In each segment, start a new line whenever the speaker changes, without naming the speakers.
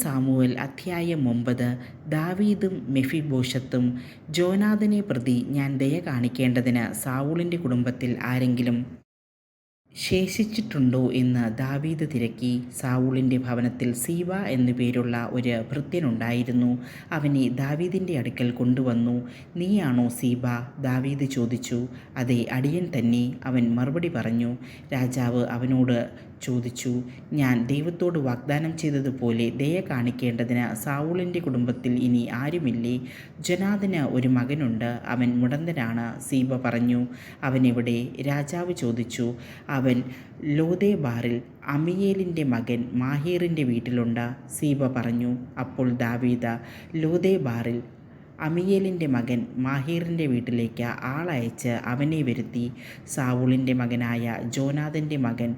Samuel അധ്യായം 9. ദാവീദും മെഫിബോശത്തും. ജോനാഥനെ പ്രതി ഞാൻ ദയ കാണിക്കേണ്ടതിന് സാവൂളിൻ്റെ കുടുംബത്തിൽ ആരെങ്കിലും ശേഷിച്ചിട്ടുണ്ടോ എന്ന് ദാവീദ് തിരക്കി. സാവൂളിൻ്റെ ഭവനത്തിൽ സീബ എന്നു പേരുള്ള ഒരു ഭൃത്യനുണ്ടായിരുന്നു. അവനെ ദാവീദിൻ്റെ അടുക്കൽ കൊണ്ടുവന്നു. "നീയാണോ സീബ?" ദാവീദ് ചോദിച്ചു. "അതെ, അടിയൻ തന്നെ," അവൻ മറുപടി പറഞ്ഞു. രാജാവ് അവനോട് ചോദിച്ചു, "ഞാൻ ദൈവത്തോട് വാഗ്ദാനം ചെയ്തതുപോലെ ദയ കാണിക്കേണ്ടതിന് സാവൂളിൻ്റെ കുടുംബത്തിൽ ഇനി ആരുമില്ലേ? ജോനാഥന് ഒരു മകനുണ്ട്, അവൻ മുടന്തനാണ്." സീബ പറഞ്ഞു. "അവനെവിടെ?" രാജാവ് ചോദിച്ചു. "അവൻ ലോദേബാറിൽ അമീയേലിൻ്റെ മകൻ മാഹീറിൻ്റെ വീട്ടിലുണ്ട്." സീബ പറഞ്ഞു. അപ്പോൾ ദാവീദ് ലോദേബാറിൽ അമീയേലിൻ്റെ മകൻ മാഹീറിൻ്റെ വീട്ടിലേക്ക് ആളയച്ച് അവനെ വരുത്തി. സാവൂളിൻ്റെ മകനായ ജോനാഥൻ്റെ മകൻ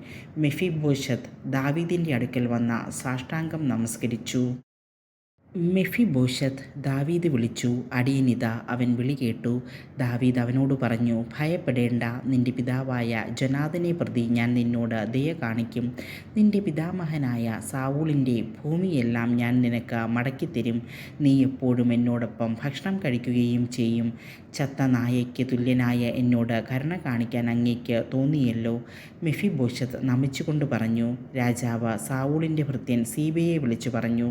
മെഫിബോശത്ത് ദാവീദിൻ്റെ അടുക്കൽ വന്ന് സാഷ്ടാംഗം നമസ്കരിച്ചു. മെഫിബോശത്ത് ദാവീദ് വിളിച്ചു. "അടിയനിതാ." അവൻ വിളി കേട്ടു. ദാവീദ് അവനോട് പറഞ്ഞു, "ഭയപ്പെടേണ്ട, നിന്റെ പിതാവായ ജോനാഥനെ പ്രതി ഞാൻ നിന്നോട് ദയ കാണിക്കും. നിന്റെ പിതാമഹനായ സാവൂളിൻ്റെ ഭൂമിയെല്ലാം ഞാൻ നിനക്ക് മടക്കിത്തരും. നീ എപ്പോഴും എന്നോടൊപ്പം ഭക്ഷണം കഴിക്കുകയും ചെയ്യും. ചത്ത നായയ്ക്ക് തുല്യനായ എന്നോട് കരുണ കാണിക്കാൻ അങ്ങേക്ക് തോന്നിയല്ലോ." മെഫിബോശത്ത് നമിച്ചുകൊണ്ട് പറഞ്ഞു. രാജാവ് സാവൂളിൻ്റെ ഭൃത്യൻ സീബയെ വിളിച്ചു പറഞ്ഞു,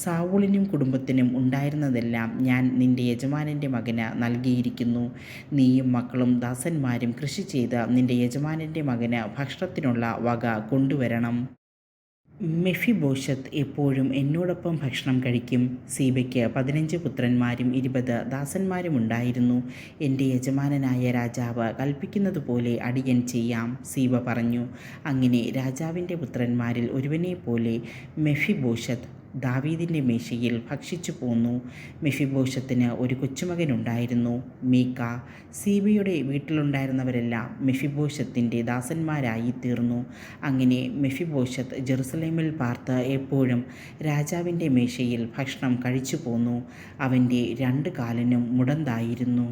"സാവൂളിനും കുടുംബത്തിനും ഉണ്ടായിരുന്നതെല്ലാം ഞാൻ നിന്റെ യജമാനൻ്റെ മകന് നൽകിയിരിക്കുന്നു. നീയും മക്കളും ദാസന്മാരും കൃഷി ചെയ്ത് നിന്റെ യജമാനൻ്റെ മകന് ഭക്ഷണത്തിനുള്ള വക കൊണ്ടുവരണം. മെഫിബോശത്ത് എപ്പോഴും എന്നോടൊപ്പം ഭക്ഷണം കഴിക്കും." സീബയ്ക്ക് 15 പുത്രന്മാരും 20 ദാസന്മാരും ഉണ്ടായിരുന്നു. "എൻ്റെ യജമാനനായ രാജാവ് കൽപ്പിക്കുന്നതുപോലെ അടിയൻ ചെയ്യാം," സീബ പറഞ്ഞു. അങ്ങനെ രാജാവിൻ്റെ പുത്രന്മാരിൽ ഒരുവനെപ്പോലെ മെഫിബോശത്ത് ദാവീദിൻ്റെ മേശയിൽ ഭക്ഷിച്ചു പോന്നു. മെഫിബോശത്തിന് ഒരു കൊച്ചുമകനുണ്ടായിരുന്നു, മീക്ക. സീബയുടെ വീട്ടിലുണ്ടായിരുന്നവരെല്ലാം മെഫിബോശത്തിൻ്റെ ദാസന്മാരായി തീർന്നു. അങ്ങനെ മെഫിബോശത്ത് ജെറുസലേമിൽ പാർത്ത് എപ്പോഴും രാജാവിൻ്റെ മേശയിൽ ഭക്ഷണം കഴിച്ചു പോന്നു. അവൻ്റെ 2 കാലിനും മുടന്തായിരുന്നു.